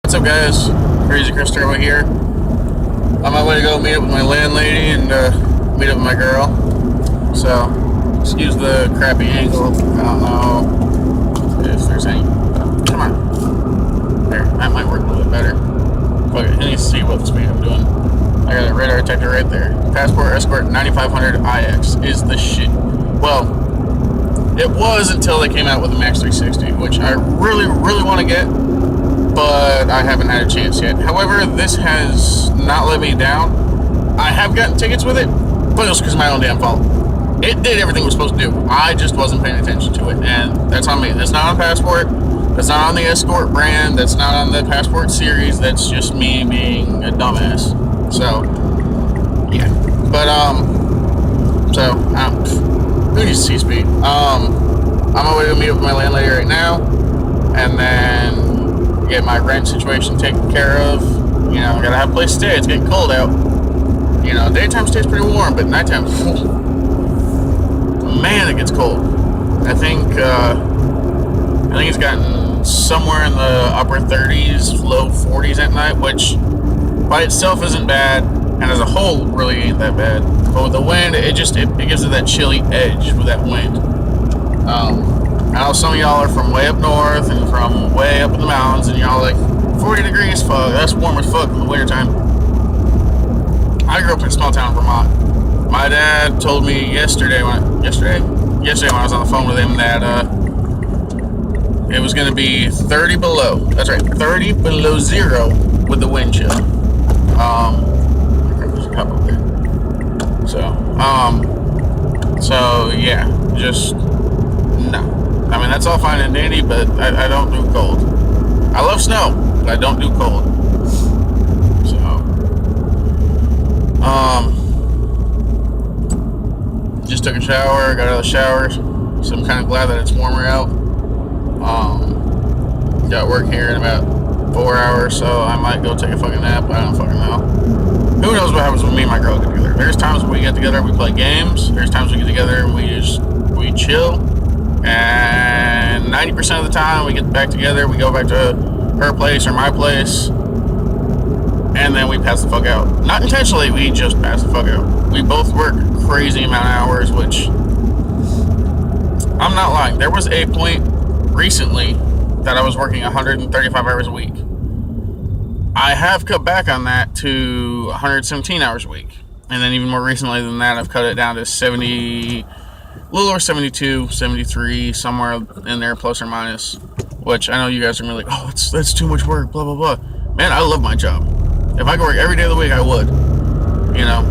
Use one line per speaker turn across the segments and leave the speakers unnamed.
What's up, guys? Crazy Chris Turbo here. On my way to go meet up with my landlady and meet up with my girl. So, excuse the crappy angle. I don't know if there's any. Come on. There, that might work a little bit better. Fuck it, I need to see what speed I'm doing. I got a radar detector right there. Passport Escort 9500 IX is the shit. Well, it was until they came out with the Max 360, which I really want to get, but I haven't had a chance yet. However, this has not let me down. I have gotten tickets with it, but it was because of my own damn fault. It did everything it was supposed to do. I just wasn't paying attention to it, and that's on me. That's not on Passport. That's not on the Escort brand. That's not on the Passport series. That's just me being a dumbass. So, yeah. But, who needs to see speed? I'm on my way to meet up with my landlady right now, and then get my rent situation taken care of. You know, gotta have a place to stay. It's getting cold out. You know, daytime stays pretty warm, but nighttime, man, it gets cold. I think it's gotten somewhere in the upper 30s, low 40s at night, which by itself isn't bad, and as a whole really ain't that bad. But with the wind, it gives it that chilly edge with that wind. I know some of y'all are from way up north and from way up in the mountains, and y'all like 40 degrees, fuck, that's warm as fuck in the wintertime. I grew up in a small town in Vermont. My dad told me yesterday when I was on the phone with him that it was going to be 30 below. That's right, 30 below zero with the wind chill. There's a cup up there. So yeah, just no. I mean, that's all fine and dandy, but I don't do cold. I love snow, but I don't do cold. So, just took a shower, got out of the shower, so I'm kind of glad that it's warmer out. Got work here in about 4 hours, so I might go take a fucking nap. I don't fucking know. Who knows what happens when me and my girl get together? There's times when we get together and we play games. There's times we get together and we chill. And 90% of the time we get back together, we go back to her place or my place, and then we pass the fuck out. Not intentionally, we just pass the fuck out. We both work crazy amount of hours, which I'm not lying. There was a point recently that I was working 135 hours a week. I have cut back on that to 117 hours a week. And then even more recently than that, I've cut it down to 70, a little over 72, 73, somewhere in there, plus or minus. Which I know you guys are going to be like, oh, that's too much work, blah, blah, blah. Man, I love my job. If I could work every day of the week, I would. You know,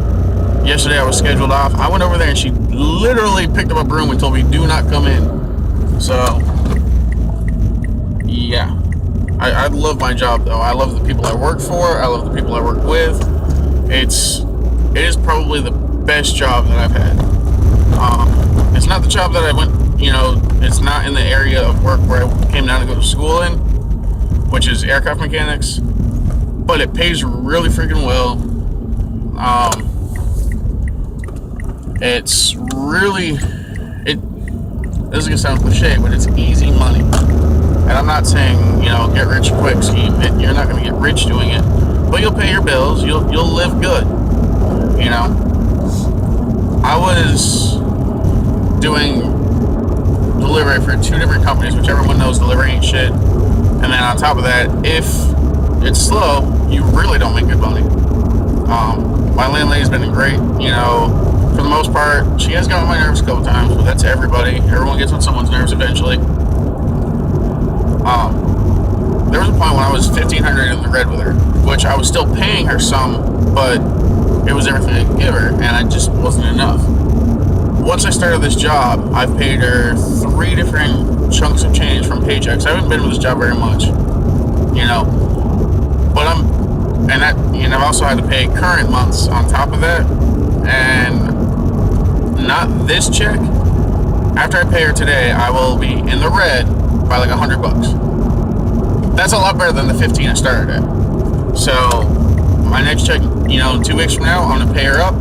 yesterday I was scheduled off. I went over there and she literally picked up a broom and told me, do not come in. So, yeah. I love my job, though. I love the people I work for. I love the people I work with. It is probably the best job that I've had. It's not the job that I went, you know, it's not in the area of work where I came down to go to school in, which is aircraft mechanics, but it pays really freaking well. It's really, this is going to sound cliche, but it's easy money. And I'm not saying, you know, get rich quick scheme. You're not going to get rich doing it, but you'll pay your bills. You'll live good. You know, I was doing delivery for 2 different companies, which everyone knows delivery ain't shit. And then on top of that, if it's slow, you really don't make good money. My landlady's been great. You know, for the most part, she has got on my nerves a couple times, but that's everybody. Everyone gets on someone's nerves eventually. There was a point when I was $1,500 in the red with her, which I was still paying her some, but it was everything I could give her, and it just wasn't enough. Once I started this job, I've paid her 3 different chunks of change from paychecks. I haven't been with this job very much, you know, but I've also had to pay current months on top of that, and not this check. After I pay her today, I will be in the red by like $100. That's a lot better than the 15 I started at. So my next check, you know, 2 weeks from now, I'm gonna pay her up.